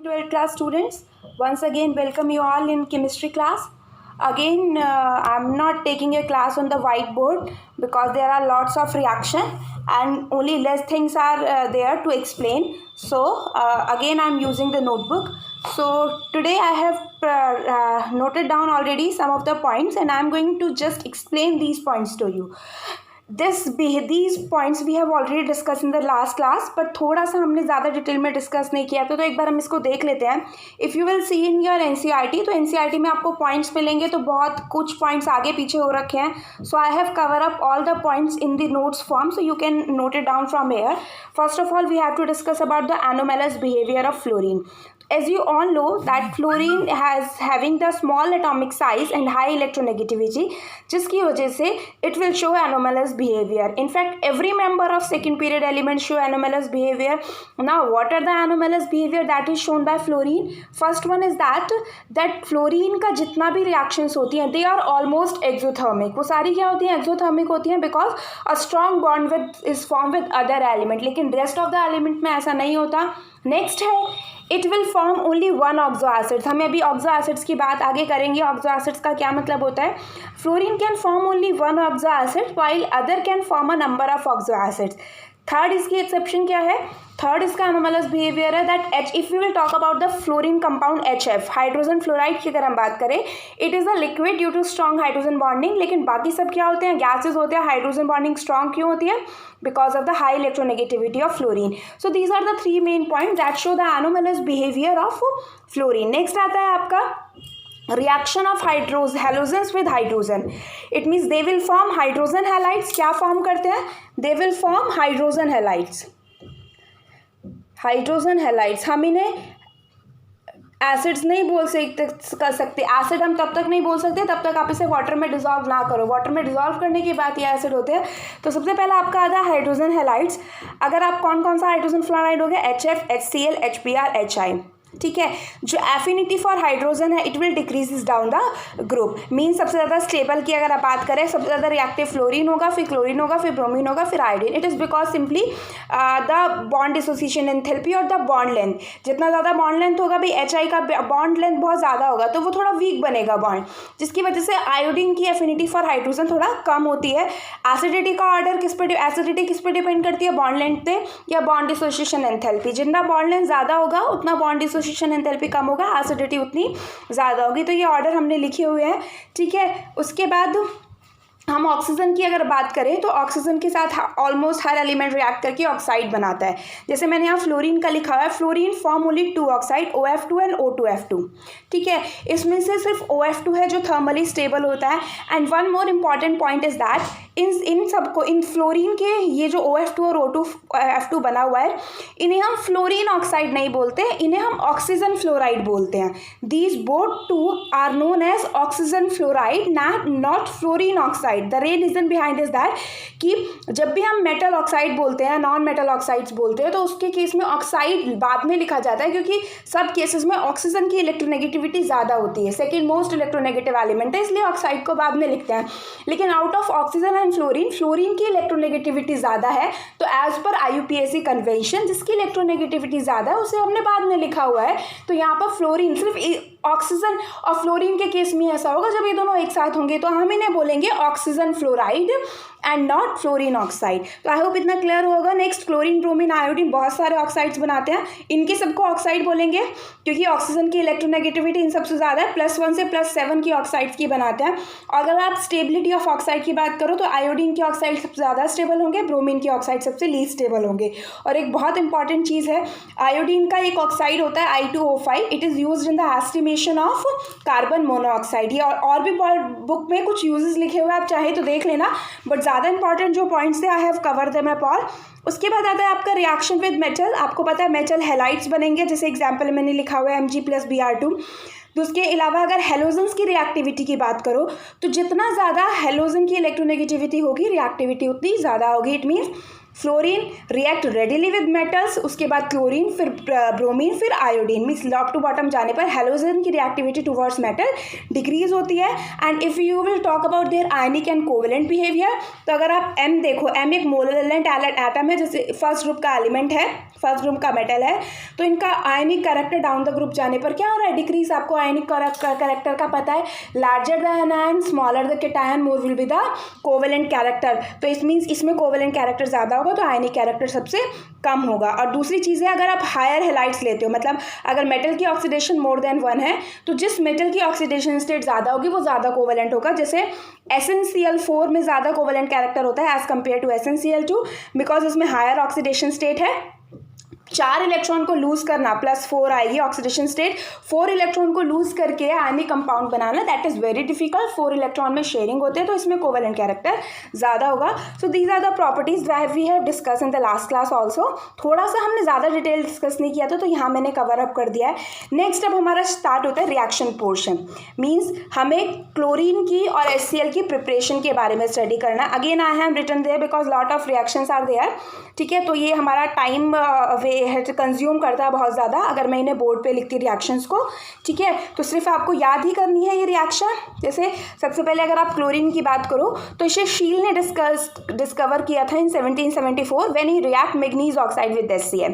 12th class students, once again welcome you all in chemistry class. Again I'm not taking a class on the whiteboard because there are lots of reaction and only less things are there to explain. So again I'm using the notebook. So today I have noted down already some of the points and I'm going to just explain these points to you. These points we have already discussed in the last class, but थोड़ा सा हमने ज़्यादा detail में discuss नहीं किया तो एक बार हम इसको देख लेते हैं. If you will see in your NCERT, तो एनसीईआरटी में आपको पॉइंट्स मिलेंगे तो बहुत कुछ पॉइंट्स आगे पीछे हो रखे हैं. So I have cover up all the points in the notes form, so you can note it down from here. First of all we have to discuss about the anomalous behaviour of fluorine. As you all know that fluorine has having the small atomic size and high electronegativity, जिसकी वजह से it will show anomalous behavior. In fact, every member of second period element show anomalous behavior. Now, what are the anomalous behavior that is shown by fluorine? First one is that fluorine का जितना भी reactions होती हैं, they are almost exothermic. वो सारी क्या होती हैं? Exothermic होती हैं because a strong bond is formed with other element. लेकिन rest of the element में ऐसा नहीं होता. नेक्स्ट है it will form only one oxo acids. हमें अभी ऑक्सो एसिड्स की बात आगे करेंगे. ऑक्सो एसिड्स का क्या मतलब होता है? Fluorine can form only one oxo acid while other can form a number of oxo acids. Third इसकी एक्सेप्शन क्या है? थर्ड इसका एनोमलस बिहेवियर है that H if you will talk about the fluorine compound HF, hydrogen fluoride की अगर हम बात करें, it is a liquid due to strong hydrogen bonding. लेकिन बाकी सब क्या होते हैं? गैसेज होते हैं. हाइड्रोजन बॉन्डिंग स्ट्रॉन्ग क्यों होती है? Because of the high electronegativity of fluorine. So these are the three main point that show the anomalous behaviour of fluorine. Next आता है आपका reaction of halogens with hydrogen. It means they will form hydrogen halides. क्या form करते हैं? They will form hydrogen halides. Hydrogen halides हम इन्हें acids नहीं बोल सकते. एसिड हम तब तक नहीं बोल सकते तब तक आप इसे वाटर में डिजॉल्व ना करो. वाटर में डिजॉल्व करने के बाद ये एसिड होते हैं. तो सबसे पहला आपका आता है हाइड्रोजन हैलाइड्स. अगर आप कौन कौन सा हाइड्रोजन फ्लोराइड हो गया? HF, HCl, HBr, HI. ठीक है. जो एफिनिटी फॉर हाइड्रोजन है it will decreases down the group. Mean सबसे ज़्यादा स्टेबल की अगर आप बात करें, सबसे ज़्यादा रिएक्टिव फ्लोरीन होगा, फिर क्लोरीन होगा, फिर ब्रोमीन होगा, फिर iodine. It is because simply the bond dissociation enthalpy और द बॉन्ड लेंथ. जितना ज़्यादा बॉन्ड लेंथ होगा भाई, HI का बॉन्ड लेंथ बहुत ज़्यादा होगा तो वो थोड़ा वीक बनेगा बॉन्ड, जिसकी वजह से आयोडीन की एफिनिटी फॉर हाइड्रोजन थोड़ा कम होती है. एसिडिटी का ऑर्डर किस पे डिपेंड करती है? बॉन्ड लेंथ पे या बॉन्ड डिसोसिएशन एंथैल्पी. जितना बॉन्ड लेंथ ज़्यादा होगा उतना बॉन्ड डिसोसिएशन एंथैल्पी कम होगा, एसिडिटी उतनी ज़्यादा होगी. तो ये ऑर्डर हमने लिखे हुए हैं. ठीक है. उसके बाद हम ऑक्सीजन की अगर बात करें तो ऑक्सीजन के साथ ऑलमोस्ट हर एलिमेंट रिएक्ट करके ऑक्साइड बनाता है. जैसे मैंने यहाँ फ्लोरीन का लिखा हुआ है, fluorine form only two oxide, OF2 and O2F2. ठीक है. इसमें से सिर्फ OF2 है जो थर्मली स्टेबल होता है. And one more important point is that in सबको इन फ्लोरीन के ये जो OF2 और O2F2 बना हुआ है, इन्हें हम फ्लोरीन ऑक्साइड नहीं बोलते, इन्हें हम ऑक्सीजन फ्लोराइड बोलते हैं. These both two are known as oxygen fluoride, not fluorine oxide. The reason behind is that कि जब भी हम मेटल ऑक्साइड बोलते हैं, नॉन मेटल ऑक्साइड्स बोलते हैं, तो उसके केस में ऑक्साइड बाद में लिखा जाता है क्योंकि सब केसेस में ऑक्सीजन की इलेक्ट्रोनेगेटिविटी ज़्यादा होती है. सेकेंड मोस्ट इलेक्ट्रोनेगेटिव एलिमेंट है, इसलिए ऑक्साइड को बाद में लिखते हैं. लेकिन out of oxygen and fluorine की इलेक्ट्रोनेगेटिविटी ज़्यादा है, तो एज पर IUPAC कन्वेंशन जिसकी इलेक्ट्रोनेगेटिविटी ज़्यादा है उसे हमने बाद में लिखा हुआ है. तो यहाँ पर फ्लोरीन सिर्फ ऑक्सीजन और फ्लोरीन के केस में ऐसा होगा जब ये दोनों एक साथ होंगे तो हम इन्हें बोलेंगे oxygen fluoride and not fluorine oxide. तो आई होप इतना क्लियर होगा. नेक्स्ट क्लोरीन, ब्रोमीन, आयोडीन बहुत सारे ऑक्साइड्स बनाते हैं. इनके सबको ऑक्साइड बोलेंगे क्योंकि ऑक्सीजन की इलेक्ट्रोनेगेटिविटी इन सबसे ज़्यादा है. +1 से +7 की ऑक्साइड्स की बनाते हैं. अगर आप स्टेबिलिटी ऑफ ऑक्साइड की बात करो तो आयोडीन के ऑक्साइड सबसे ज़्यादा स्टेबल होंगे, ब्रोमीन के ऑक्साइड सबसे लीस्ट स्टेबल होंगे. और एक बहुत इंपॉर्टेंट चीज़ है, आयोडीन का एक ऑक्साइड होता है I2O5. It is use in the estimation of carbon monoxide. ये और भी बुक में कुछ यूजेस लिखे हुए आप चाहे तो देख लेना, बट ज़्यादा इंपॉर्टेंट जो पॉइंट्स थे आई have cover them up all. उसके बाद आता है आपका रिएक्शन विद मेटल. आपको पता है मेटल हैलाइड्स बनेंगे, जैसे एग्जाम्पल मैंने लिखा हुआ है Mg+Br2. तो उसके अलावा अगर हेलोजेंस की रिएक्टिविटी की बात करो तो जितना ज़्यादा हेलोजन की इलेक्ट्रोनेगेटिविटी होगी रिएक्टिविटी उतनी ज़्यादा होगी. It means fluorine react readily with metals, उसके बाद क्लोरीन, फिर ब्रोमीन, फिर iodine, means top to bottom जाने पर हेलोजन की रिएक्टिविटी टुवर्ड्स मेटल डिक्रीज होती है। And if you will talk about their ionic and covalent behaviour, तो अगर आप एम देखो, एम एक मोलवेलेंट एटम है, जैसे फर्स्ट ग्रुप का एलिमेंट है, फर्स्ट ग्रुप का मेटल है, तो इनका आयनिक कैरेक्टर डाउन द ग्रुप जाने पर क्या हो रहा है, डिक्रीज। आपको आयनिक कैरेक्टर का पता है, larger the anion smaller the cation more will be the covalent character. तो इस मीन्स इसमें कोवेलेंट कैरेक्टर ज़्यादा होगा तो आयनिक कैरेक्टर सबसे कम होगा। और दूसरी चीज़ है, अगर आप हायर हेलाइड्स लेते हो, मतलब अगर मेटल की ऑक्सीडेशन मोर देन 1 है, तो जिस मेटल की ऑक्सीडेशन स्टेट ज़्यादा होगी वो ज़्यादा कोवेलेंट होगा। जैसे SnCl4 में ज़्यादा कोवेलेंट कैरेक्टर होता है as compare to SnCl2, because उसमें हायर ऑक्सीडेशन स्टेट है। 4 इलेक्ट्रॉन को लूज करना +4 आएगी ऑक्सीडेशन स्टेट, 4 इलेक्ट्रॉन को लूज करके आयनिक कंपाउंड बनाना that is very difficult. 4 electron में शेयरिंग होते हैं तो इसमें कोवेलेंट कैरेक्टर ज़्यादा होगा। So these are the properties we have discuss in the last class also. थोड़ा सा हमने ज़्यादा डिटेल डिस्कस नहीं किया था तो यहाँ मैंने कवर अप कर दिया है। नेक्स्ट अब हमारा स्टार्ट होता है रिएक्शन पोर्शन, मीन्स हमें क्लोरीन की और HCl की प्रिपरेशन के बारे में स्टडी करना। Again I have written there because lot of reactions are there, ठीक है। तो ये हमारा टाइम कंज्यूम करता है बहुत ज़्यादा अगर मैं इन्हें बोर्ड पे लिखती रिएक्शंस को, ठीक है। तो सिर्फ आपको याद ही करनी है ये रिएक्शन। जैसे सबसे पहले अगर आप क्लोरीन की बात करो तो इसे शील ने डिस्कवर किया था इन 1774 when he react manganese oxide with HCl।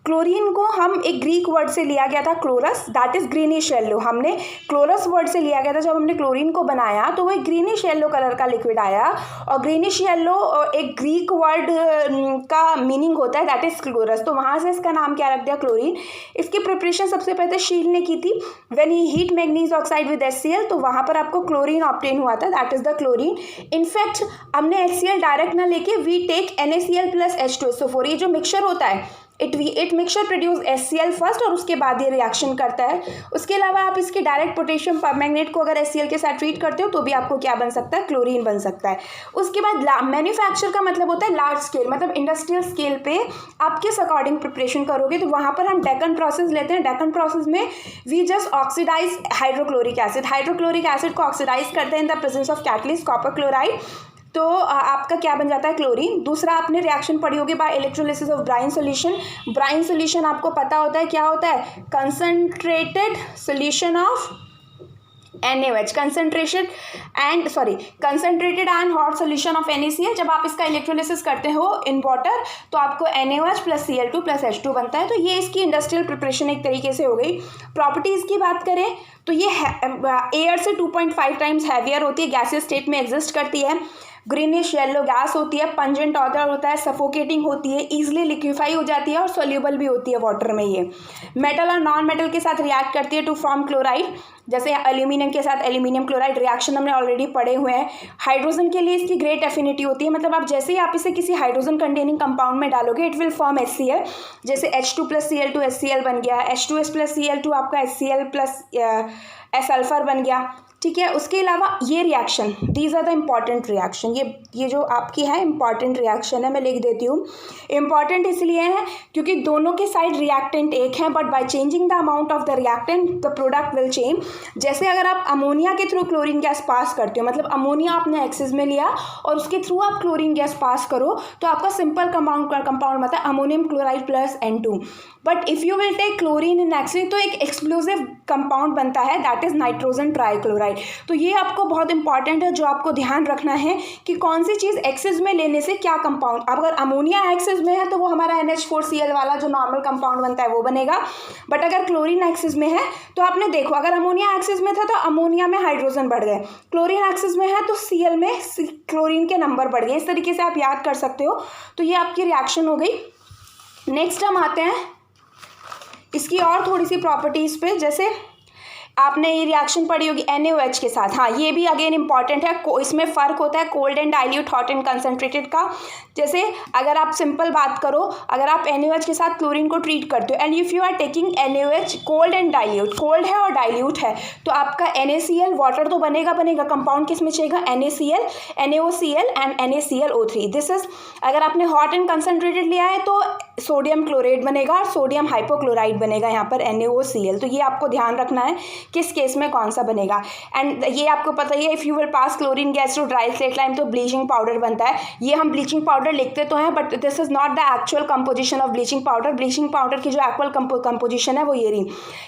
Chlorine को हम एक ग्रीक वर्ड से लिया गया था chlorous, that is greenish yellow. हमने क्लोरस वर्ड से लिया गया था, जब हमने क्लोरीन को बनाया तो वो एक ग्रीनिश येलो कलर का लिक्विड आया, और ग्रीनिश येलो एक ग्रीक वर्ड का मीनिंग होता है दैट इज क्लोरस, तो वहाँ से इसका नाम क्या रख दिया क्लोरीन। इसकी प्रिपरेशन सबसे पहले शील ने की थी when he heat manganese oxide with HCl, तो वहाँ पर आपको क्लोरीन ऑब्टेन हुआ था, that is the chlorine. In fact हमने HCl डायरेक्ट ना लेके वी टेक NaCl + H2SO4, ये जो मिक्सचर होता है it mixture produce HCl first और उसके बाद ये रिएक्शन करता है। उसके अलावा आप इसके डायरेक्ट पोटेशियम परमैंगनेट को अगर HCl के साथ ट्रीट करते हो तो भी आपको क्या बन सकता है, क्लोरीन बन सकता है। उसके बाद मैन्युफैक्चर का मतलब होता है लार्ज स्केल, मतलब इंडस्ट्रियल स्केल पे आप किस अकॉर्डिंग प्रिपरेशन करोगे, तो वहाँ पर हम डेकन प्रोसेस लेते हैं। डेकन प्रोसेस में we just oxidise hydrochloric acid को ऑक्सीडाइज करते हैं in the presence of catalyst copper chloride, तो आपका क्या बन जाता है, क्लोरीन। दूसरा आपने रिएक्शन पढ़ी होगी by electrolysis of brine solution. Brine solution आपको पता होता है क्या होता है, concentrated solution of NaOH, concentrated and hot solution of NaCl। जब आप इसका इलेक्ट्रोलिसिस करते हो इन वाटर तो आपको NaOH + Cl2 + H2 बनता है। तो ये इसकी इंडस्ट्रियल प्रिपरेशन एक तरीके से हो गई। प्रॉपर्टीज़ की बात करें तो ये एयर से 2.5 टाइम्स हैवियर होती है, गैसियस स्टेट में एग्जिस्ट करती है, ग्रीनिश येलो गैस होती है, पंजेंट ऑडर होता है, सफोकेटिंग होती है, ईजिली लिक्विफाई हो जाती है और सोल्यूबल भी होती है वाटर में। ये मेटल और नॉन मेटल के साथ रिएक्ट करती है टू फॉर्म क्लोराइड, जैसे एल्यूमिनियम के साथ एल्यूमिनियम क्लोराइड रिएक्शन हमने ऑलरेडी पढ़े हुए हैं। हाइड्रोजन के लिए इसकी ग्रेट एफिनिटी होती है, मतलब आप जैसे ही आप इसे किसी हाइड्रोजन कंटेनिंग कंपाउंड में डालोगे इट विल फॉर्म HCl, जैसे H2 + Cl2 HCl बन गया, H2S + Cl2 आपका HCl + सल्फर बन गया, ठीक है। उसके अलावा ये reaction, these are the important reaction, ये जो आपकी है इम्पॉर्टेंट रिएक्शन है, मैं लिख देती हूँ। इम्पॉर्टेंट इसलिए है क्योंकि दोनों के साइड रिएक्टेंट एक है, but by changing the amount of the reactant the product will change. जैसे अगर आप अमोनिया के थ्रू क्लोरीन गैस पास करते हो, मतलब अमोनिया आपने एक्सेस में लिया और उसके थ्रू आप क्लोरीन गैस पास करो तो आपका सिंपल कंपाउंड बनता है ammonium chloride + N2। But if you will take chlorine in excess तो एक एक्सप्लोजिव कंपाउंड बनता है दैट इज नाइट्रोजन ट्राइक्लोराइड। तो ये आपको बहुत इंपॉर्टेंट है, जो आपको ध्यान रखना है कि कौन सी चीज़ एक्सेस में लेने से क्या कंपाउंड। अब अगर अमोनिया एक्सेस में है तो वो हमारा NH4Cl वाला जो नॉर्मल कंपाउंड बनता है वो बनेगा, बट अगर क्लोरीन एक्सेस में है तो आपने देखो अगर अमोनिया एक्सेस में था तो अमोनिया में हाइड्रोजन बढ़ गए, क्लोरीन एक्सेस में है तो Cl में क्लोरीन के नंबर बढ़ गए। इस तरीके से आप याद कर सकते हो। तो ये आपकी रिएक्शन हो गई। नेक्स्ट हम आते हैं इसकी और थोड़ी सी प्रॉपर्टीज़ पे, जैसे आपने ये रिएक्शन पढ़ी होगी NaOH के साथ। हाँ, ये भी अगेन इंपॉर्टेंट है। इसमें फ़र्क होता है cold and dilute, hot and concentrated का। जैसे अगर आप सिंपल बात करो, अगर आप NaOH के साथ क्लोरीन को ट्रीट करते हो and if you are taking NaOH cold and dilute, cold है और डाइल्यूट है, तो आपका NaCl वाटर तो बनेगा, कंपाउंड किस में चाहिएगा, NaCl, NaOCl and NaClO3। This is अगर आपने हॉट एंड कंसनट्रेटेड लिया है तो सोडियम क्लोराइड बनेगा और सोडियम हाइपोक्लोराइड बनेगा यहाँ पर NaOCl। तो ये आपको ध्यान रखना है किस केस में कौन सा बनेगा। एंड ये आपको पता ही है, if you will pass chlorine gas to dry slate lime तो ब्लीचिंग पाउडर बनता है। ये हम ब्लीचिंग पाउडर लिखते तो हैं, but this is not the actual composition of bleaching powder. Bleaching powder की जो एक्चुअल कंपोजिशन है वो ये रही,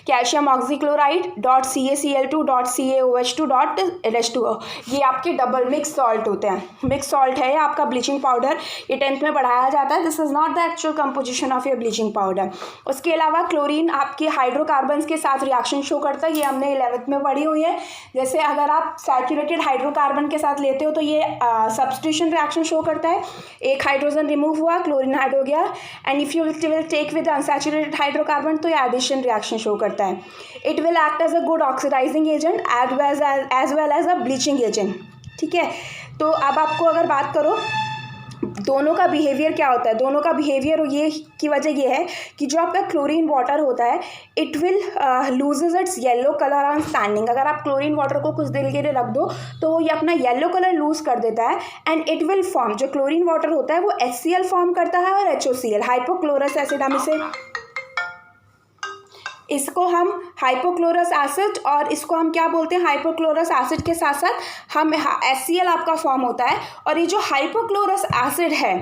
calcium oxychloride dot CaCl2 dot CaOH2 dot NH2O। ये आपके डबल मिक्स सॉल्ट होते हैं, मिक्स सॉल्ट है ये आपका ब्लीचिंग पाउडर। ये 10th में पढ़ाया जाता है। This is not the actual composition of your bleaching powder. उसके अलावा क्लोरीन आपके हाइड्रोकार्बन्स के साथ रिएक्शन शो करता है, ये हमने 11th में पढ़ी हुई है। जैसे अगर आप सैचुरेटेड हाइड्रोकार्बन के साथ लेते हो तो ये सब्स्टिट्यूशन रिएक्शन शो करता है, एक हाइड्रोजन रिमूव हुआ, क्लोरीन ऐड हो गया। And if you will take with unsaturated hydrocarbon तो ये एडिशन रिएक्शन शो करता है। It will act as a good oxidising agent as well as a bleaching agent. ठीक है, तो अब आपको अगर बात करो दोनों का बिहेवियर क्या होता है, दोनों का बिहेवियर ये की वजह ये है कि जो आपका क्लोरीन वाटर होता है it will loses it's yellow colour on standing. अगर आप क्लोरीन वाटर को कुछ देर के लिए रख दो तो वो ये अपना येलो कलर लूज कर देता है एंड इट विल फॉर्म, जो क्लोरीन वाटर होता है वो HCl फॉर्म करता है और HOCl हाइपोक्लोरस एसिड। हम इसको हम हाइपोक्लोरस एसिड और इसको हम क्या बोलते हैं, हाइपोक्लोरस एसिड के साथ साथ हम HCl आपका फॉर्म होता है। और ये जो हाइपोक्लोरस एसिड है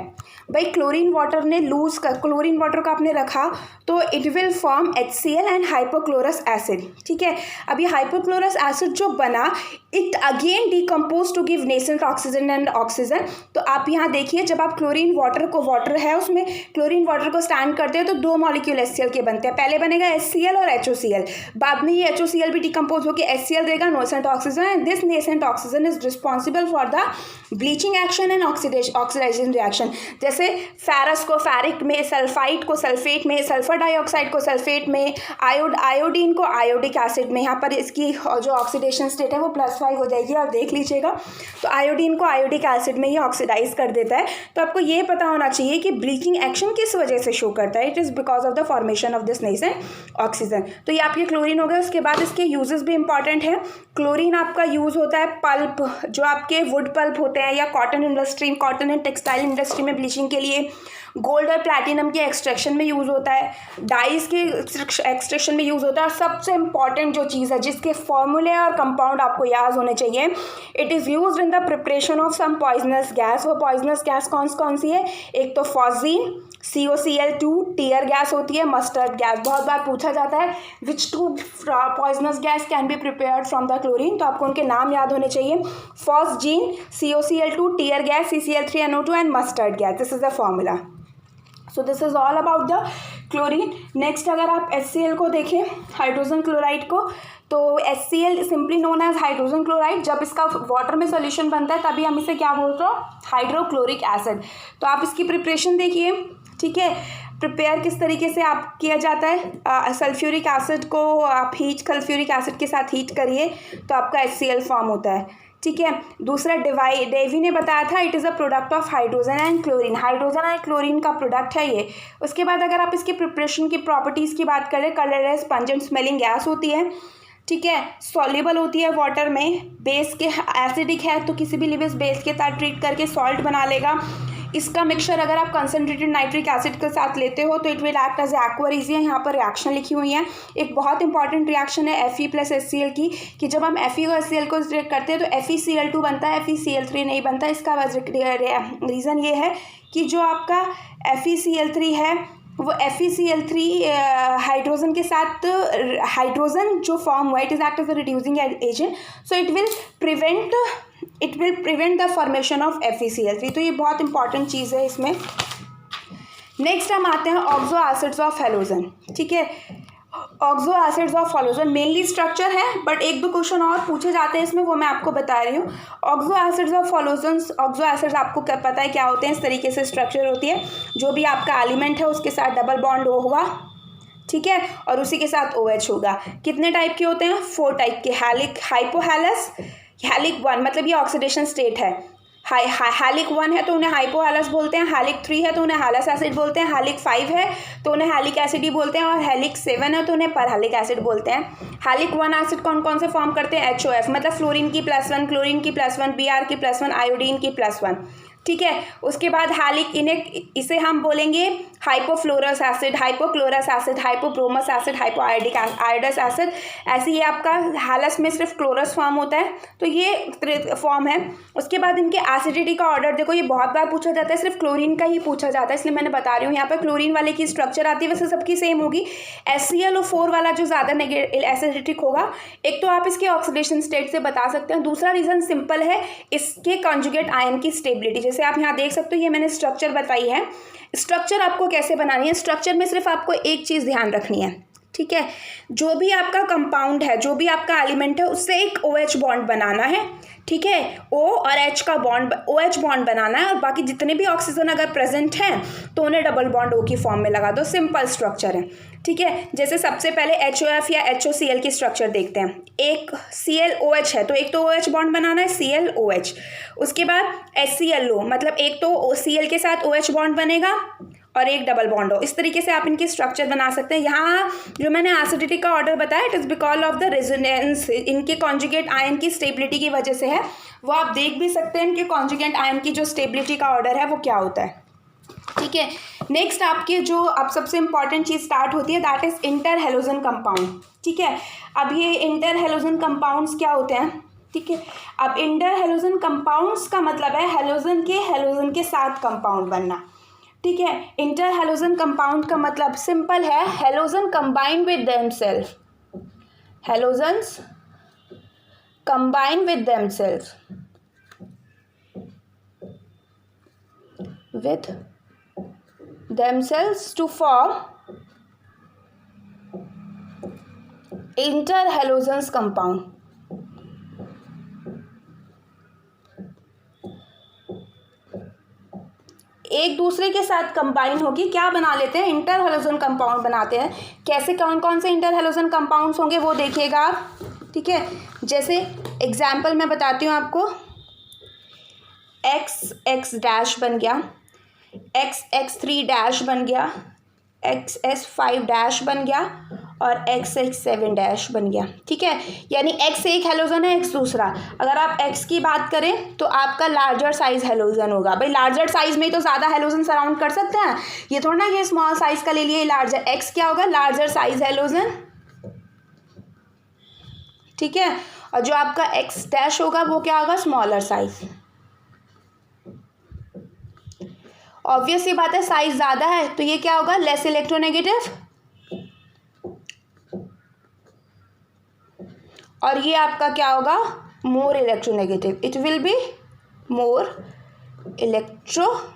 भाई, क्लोरीन वाटर ने लूज कर, क्लोरीन वाटर को आपने रखा तो it will form HCl and hypochlorous acid. ठीक है, अब ये हाइपोक्लोरस एसिड जो बना it again decompose to give nascent oxygen and oxygen. तो आप यहाँ देखिए, जब आप क्लोरीन वाटर को, वाटर है उसमें क्लोरीन वाटर को स्टैंड करते हैं तो 2 मॉलिक्यूल HCl के बनते हैं। पहले बनेगा HCl और HOCl, बाद में ये HOCl भी डिकम्पोज होकर HCl देगा, nascent oxygen. And this nascent oxygen is responsible for the bleaching action and oxidisation reaction. जैसे फेरस को फेरिक में, सल्फाइड को सल्फेट में, सल्फर डाइऑक्साइड को सल्फेट में, आयोडीन को आयोडिक एसिड में। यहाँ पर इसकी जो ऑक्सीडेशन स्टेट है वो +5 हो जाएगी, आप देख लीजिएगा। तो आयोडीन को आयोडिक एसिड में ये ऑक्सीडाइज कर देता है। तो आपको ये पता होना चाहिए कि ब्लीचिंग एक्शन किस वजह से शो करता है, it is because of the formation of this nascent oxygen. तो ये आपके क्लोरीन हो गए। उसके बाद इसके यूजेस भी इंपॉर्टेंट है। क्लोरीन आपका यूज़ होता है पल्प, जो आपके वुड पल्प होते हैं या cotton industry, cotton and textile industry में ब्लीचिंग के लिए, गोल्ड और प्लैटिनम के एक्सट्रैक्शन में यूज़ होता है, डाइस के एक्सट्रैक्शन में यूज़ होता है। और सबसे इंपॉर्टेंट जो चीज़ है जिसके फॉर्मूले और कंपाउंड आपको याद होने चाहिए, it is used in the preparation of some poisonous gas. वो पॉइजनस गैस कौन सी है, एक तो फॉस्जीन, COCl2, टीयर गैस होती है, मस्टर्ड गैस। बहुत बार पूछा जाता है विच 2 poisonous gas can be prepared from the chlorine, तो आपको उनके नाम याद होने चाहिए, phosgene, COCl2, tear gas, CCl3NO2 and mustard gas. This is the formula. So this is all about the chlorine. Next अगर आप HCl को देखें, हाइड्रोजन क्लोराइड को, तो HCl simply known as hydrogen chloride. जब इसका वाटर में सोल्यूशन बनता है तभी हम इसे क्या बोलते हैं, हाइड्रोक्लोरिक एसिड। तो आप इसकी प्रिपरेशन देखिए। ठीक है, प्रिपेयर किस तरीके से आप किया जाता है, सल्फ्यूरिक एसिड को आप सल्फ्यूरिक एसिड के साथ हीट करिए तो आपका HCl फॉर्म होता है। ठीक है, दूसरा डेवी ने बताया था it is a product of hydrogen and chlorine, hydrogen and chlorine का प्रोडक्ट है ये। उसके बाद अगर आप इसकी प्रिपरेशन की प्रॉपर्टीज़ की बात करें, कलरलेस पंजेंट स्मेलिंग गैस होती है। ठीक है, सॉल्युबल होती है वाटर में, बेस के एसिडिक है तो किसी भी लिविस बेस के साथ ट्रीट करके सॉल्ट बना लेगा। इसका मिक्सचर अगर आप कंसनट्रेटेड नाइट्रिक एसिड के साथ लेते हो तो it will act as aqua regia. यहाँ पर रिएक्शन लिखी हुई है, एक बहुत इंपॉर्टेंट रिएक्शन है Fe + HCl की, कि जब हम Fe और HCl को रिएक्ट करते हैं तो FeCl2 बनता है, FeCl3 नहीं बनता। इसका रीज़न ये है कि जो आपका FeCl3 है वो FeCl3 हाइड्रोजन के साथ, हाइड्रोजन जो फॉर्म हुआ it is act as a reducing agent, so it will prevent the formation of FeCl3। तो ये बहुत इंपॉर्टेंट चीज़ है इसमें। नेक्स्ट हम आते हैं ऑक्सो एसिड्स ऑफ हैलोजन। ठीक है, oxo acids of halogen mainly structure है, बट 1-2 क्वेश्चन और पूछे जाते हैं इसमें, वो मैं आपको बता रही हूँ। Oxo acids of halogen, oxo acids आपको क्या पता है क्या होते हैं, इस तरीके से स्ट्रक्चर होती है, जो भी आपका एलिमेंट है उसके साथ डबल बॉन्ड होगा। ठीक है, और उसी के साथ OH होगा। कितने टाइप के होते हैं, 4 टाइप के, हैलिक, हाइपोहैलस, हैलिक 1 मतलब ये ऑक्सीडेशन स्टेट है, हैलिक 1 है तो उन्हें हाइपोहैलस बोलते हैं, हैलिक 3 है तो उन्हें हैलस एसिड बोलते हैं, हैलिक 5 है तो उन्हें हैलिक एसिड ही बोलते हैं, और हैलिक 7 है तो उन्हें परहैलिक एसिड बोलते हैं। हैलिक 1 एसिड कौन कौन से फॉर्म करते हैं, HOF मतलब फ्लोरीन की +1, क्लोरीन की +1, Br की +1, आयोडीन की +1। ठीक है, उसके बाद हैलिक, इसे हम बोलेंगे hypofluorous acid, hypochlorous acid, hypobromous acid, hypoiodic iodous acid. ऐसे ये आपका हैलस में सिर्फ क्लोरस फॉर्म होता है, तो ये फॉर्म है। उसके बाद इनके एसिडिटी का ऑर्डर देखो, ये बहुत बार पूछा जाता है, सिर्फ क्लोरीन का ही पूछा जाता है, इसलिए मैंने बता रही हूँ। यहाँ पर क्लोरीन वाले की स्ट्रक्चर आती है, वैसे सबकी सेम होगी। HClO4 वाला जो ज़्यादा एसिडिटिक होगा, एक तो आप इसके ऑक्सीडेशन स्टेट से बता सकते हैं, दूसरा रीज़न सिंपल है, इसके कॉन्जुगेट आयन की स्टेबिलिटी। जैसे आप यहाँ देख सकते हो, ये मैंने स्ट्रक्चर बताई है। स्ट्रक्चर आपको कैसे बनानी है, स्ट्रक्चर में सिर्फ आपको एक चीज़ ध्यान रखनी है, ठीक है। जो भी आपका कंपाउंड है, जो भी आपका एलिमेंट है, उससे एक OH बॉन्ड बनाना है, ठीक है। O और H का बॉन्ड, OH बॉन्ड बनाना है, और बाकी जितने भी ऑक्सीजन अगर प्रेजेंट हैं तो उन्हें डबल बॉन्ड O की फॉर्म में लगा दो। सिंपल स्ट्रक्चर है, ठीक है। जैसे सबसे पहले HOF या HOCl की स्ट्रक्चर देखते हैं। एक ClOH है, तो एक तो OH बॉन्ड बनाना है, ClOH। उसके बाद HClO, मतलब एक तो Cl के साथ OH बॉन्ड बनेगा और एक डबल बॉन्ड हो। इस तरीके से आप इनकी स्ट्रक्चर बना सकते हैं। यहाँ जो मैंने एसिडिटी का ऑर्डर बताया, it is because of the resonance, इनके कॉन्जुगेट आयन की स्टेबिलिटी की वजह से है। वो आप देख भी सकते हैं, इनके कॉन्जुगेट आयन की जो स्टेबिलिटी का ऑर्डर है वो क्या होता है, ठीक है। नेक्स्ट आपके जो अब सबसे इंपॉर्टेंट चीज़ स्टार्ट होती है, that is inter halogen compound, ठीक है। अब ये इंटर हेलोजन कंपाउंड्स क्या होते हैं, ठीक है। अब इंटर हेलोजन कंपाउंड्स का मतलब है हेलोजन के साथ कंपाउंड बनना, ठीक है। इंटर हेलोजन कंपाउंड का मतलब सिंपल है, halogen combine with themselves, halogens combine with themselves with themselves to form interhalogens compound। एक दूसरे के साथ कंबाइन होगी, क्या बना लेते हैं, इंटर हेलोजन कंपाउंड बनाते हैं। कैसे, कौन कौन से इंटर हेलोजन कंपाउंड्स होंगे वो देखिएगा आप, ठीक है। जैसे एग्जाम्पल मैं बताती हूँ आपको, XX डैश बन गया, XX3 डैश बन गया, XS5 डैश बन गया और XX7 डैश बन गया, ठीक है। यानी X एक हेलोजन है, X दूसरा। अगर आप X की बात करें तो आपका लार्जर साइज हेलोजन होगा। भाई लार्जर साइज में ही तो ज़्यादा हेलोजन सराउंड कर सकते हैं, ये थोड़ा ना ये स्मॉल साइज का ले लिए लार्जर। X क्या होगा, लार्जर साइज हेलोजन, ठीक है। और जो आपका X डैश होगा वो क्या होगा, स्मॉलर साइज। ऑब्वियस सी बात है, साइज ज़्यादा है तो ये क्या होगा, लेस इलेक्ट्रोनेगेटिव, और ये आपका क्या होगा, more electronegative. It will be more electronegative.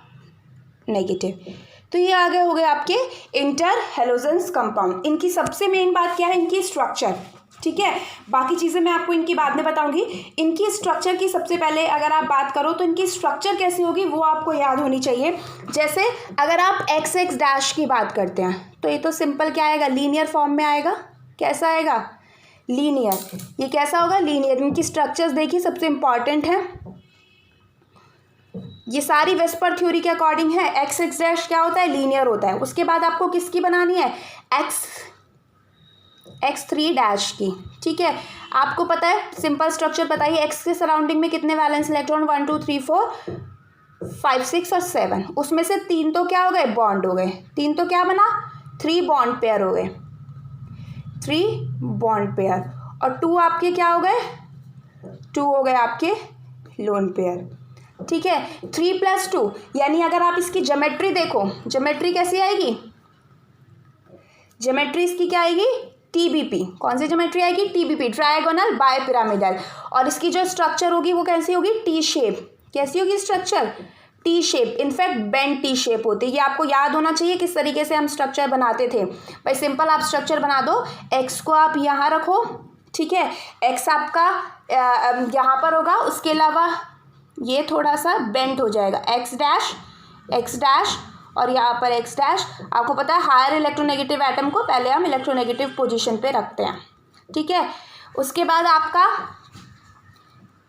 तो ये आगे हो गए आपके इंटर हेलोजेंस कंपाउंड। इनकी सबसे मेन बात क्या है, इनकी स्ट्रक्चर, ठीक है। बाकी चीज़ें मैं आपको इनकी बाद में बताऊंगी। इनकी स्ट्रक्चर की सबसे पहले अगर आप बात करो तो इनकी स्ट्रक्चर कैसी होगी वो आपको याद होनी चाहिए। जैसे अगर आप XX डैश की बात करते हैं तो ये तो सिंपल क्या आएगा, लीनियर फॉर्म में आएगा। कैसा आएगा, लीनियर। ये कैसा होगा, लीनियर। इनकी स्ट्रक्चर्स देखिए, सबसे इंपॉर्टेंट है, ये सारी वेस्पर थ्योरी के अकॉर्डिंग है। XX डैश क्या होता है, लीनियर होता है। उसके बाद आपको किसकी बनानी है, X3 डैश की, ठीक है। आपको पता है, सिंपल स्ट्रक्चर बताइए, X के सराउंडिंग में कितने वैलेंस इलेक्ट्रॉन, 1 2 3 4 5 6 और 7। उसमें से 3 तो क्या हो गए, बॉन्ड हो गए। 3 तो क्या बना, 3 बॉन्ड पेयर हो गए, 3 बॉन्ड पेयर। और 2 आपके क्या हो गए, 2 हो गए आपके लोन पेयर, ठीक है। 3 + 2 यानी अगर आप इसकी ज्योमेट्री देखो, ज्योमेट्री कैसी आएगी, ज्योमेट्री इसकी क्या आएगी, TBP। कौन सी ज्योमेट्री आएगी, TBP, ट्रायगोनल बाय पिरामिडल। और इसकी जो स्ट्रक्चर होगी वो कैसी होगी, T शेप। कैसी होगी structure, T shape. In fact bend T shape होती है। ये आपको याद होना चाहिए किस तरीके से हम स्ट्रक्चर बनाते थे। भाई सिंपल आप स्ट्रक्चर बना दो, X को आप यहाँ रखो, ठीक है। X आपका यहाँ पर होगा, उसके अलावा ये थोड़ा सा बेंड हो जाएगा, X डैश और यहाँ पर X डैश। आपको पता है हायर इलेक्ट्रोनेगेटिव एटम को पहले हम इलेक्ट्रोनेगेटिव पोजीशन पे रखते हैं, ठीक है। उसके बाद आपका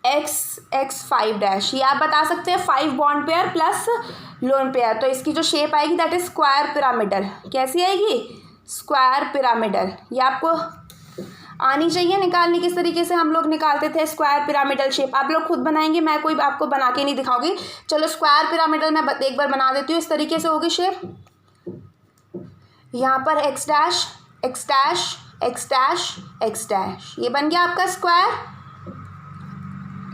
X5 डैश, ये आप बता सकते हैं 5 bond pair plus lone pair. तो इसकी जो शेप आएगी दैट इज स्क्वायर पिरामिडल। कैसी आएगी, स्क्वायर पिरामिडल। ये आपको आनी चाहिए निकालने, किस तरीके से हम लोग निकालते थे स्क्वायर पिरामिडल शेप। आप लोग खुद बनाएंगे, मैं कोई आपको बना के नहीं दिखाऊंगी। चलो स्क्वायर पिरामिडल मैं एक बार बना देती हूँ। इस तरीके से होगी शेप, यहाँ पर x dash x dash x dash x dash, ये बन गया आपका स्क्वायर,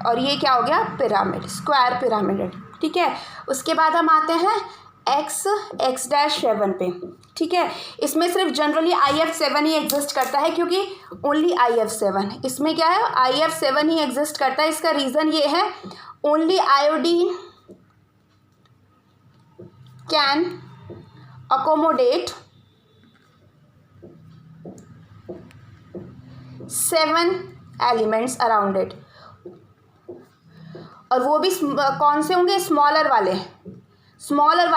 और ये क्या हो गया, पिरामिड, स्क्वायर पिरामिड, ठीक है। उसके बाद हम आते हैं एक्स डैश 7 पे, ठीक है। इसमें सिर्फ जनरली IF7 ही एग्जिस्ट करता है, क्योंकि ओनली IF7, इसमें क्या है, IF7 ही एग्जिस्ट करता है। इसका रीज़न ये है, only iodine can accommodate 7 elements around it, और वो भी कौन से होंगे, स्मॉलर वाले,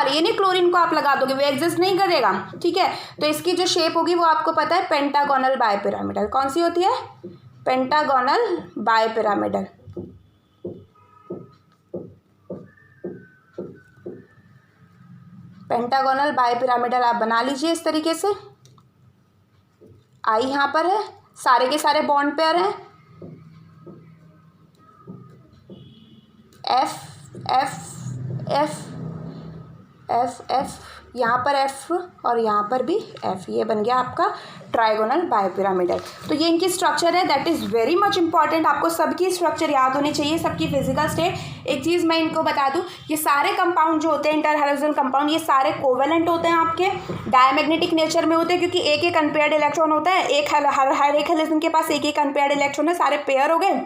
ये नहीं क्लोरीन को आप लगा दोगे, वो एग्जिस्ट नहीं करेगा, ठीक है। तो इसकी जो शेप होगी वो आपको पता है, पेंटागोनल बायपिरामिडल। कौन सी होती है, पेंटागोनल बायपिरामिडल। पेंटागोनल बायपिरामिडल आप बना लीजिए इस तरीके से। आई यहाँ पर है, सारे के सारे बॉन्ड पेयर हैं, F F F F F, यहाँ पर एफ और यहाँ पर भी एफ, ये बन गया आपका ट्राइगोनल बायपिरामिडल। तो ये इनकी स्ट्रक्चर है, that is very much important. आपको सबकी स्ट्रक्चर याद होनी चाहिए, सबकी फिजिकल स्टेट। एक चीज़ मैं इनको बता दूँ, ये सारे कंपाउंड जो होते हैं इंटर हैलोजन कंपाउंड, ये सारे कोवेलेंट होते हैं, आपके डायमैग्नेटिक नेचर में होते हैं, क्योंकि एक एक अनपेयर्ड इलेक्ट्रॉन होता है, हर एक हैलोजन के पास एक एक अनपेयर्ड इलेक्ट्रॉन है, सारे पेयर हो गए,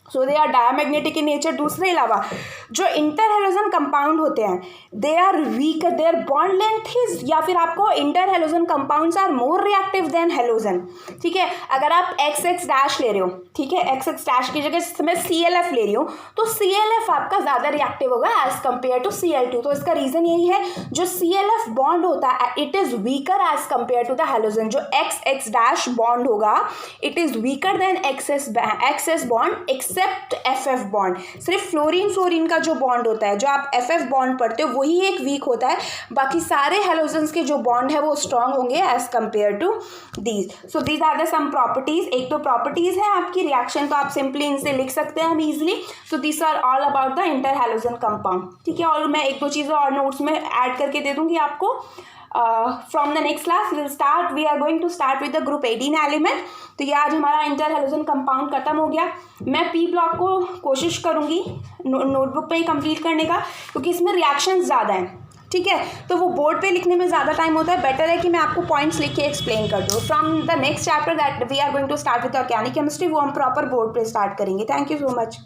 so they are diamagnetic in nature. दूसरे अलावा जो इंटर हैलोजन कंपाउंड होते हैं, they are weak, their bond length is, या फिर आपको inter halogen compounds are more reactive than halogen, ठीक है। अगर आप एक्स एक्स डैश ले रहे हो, ठीक है, एक्स एक्स डैश की जगह मैं CLF ले रही हूँ, तो CLF आपका ज़्यादा रिएक्टिव होगा एज कम्पेयर टू Cl2। तो इसका रीज़न यही है, जो CLF बॉन्ड होता है it is weaker as compare to the halogen. जो एक्स एक्स डैश बॉन्ड होगा it is weaker than X X bond except FF bond. सिर्फ फ्लोरीन का जो बॉन्ड होता है, जो आप FF बॉन्ड पढ़ते हो, वही एक वीक होता है, बाकी सारे हैलोजेंस के जो बॉन्ड है वो स्ट्रॉन्ग होंगे as compare to these. So these are the some properties. एक तो प्रॉपर्टीज है आपकी रिएक्शन, तो आप सिंपली इनसे लिख सकते हैं हम easily. So this are all about the inter halogen compound, ठीक है। और मैं एक दो चीज़ें और नोट्स में ऐड करके दे दूंगी आपको। From the next class we are going to start with the group 18 element. तो ये आज हमारा इंटर हैलोजन कंपाउंड खत्म हो गया। मैं P ब्लॉक को कोशिश करूँगी नोटबुक पे ही कंप्लीट करने का, क्योंकि इसमें रिएक्शंस ज़्यादा हैं, ठीक है। तो वो बोर्ड पे लिखने में ज़्यादा टाइम होता है, बेटर है कि मैं आपको पॉइंट्स लिख के एक्सप्लेन कर दूँ। From the next chapter that we are going to start with organic chemistry, वो हम प्रॉपर बोर्ड पे स्टार्ट करेंगे। Thank you so much.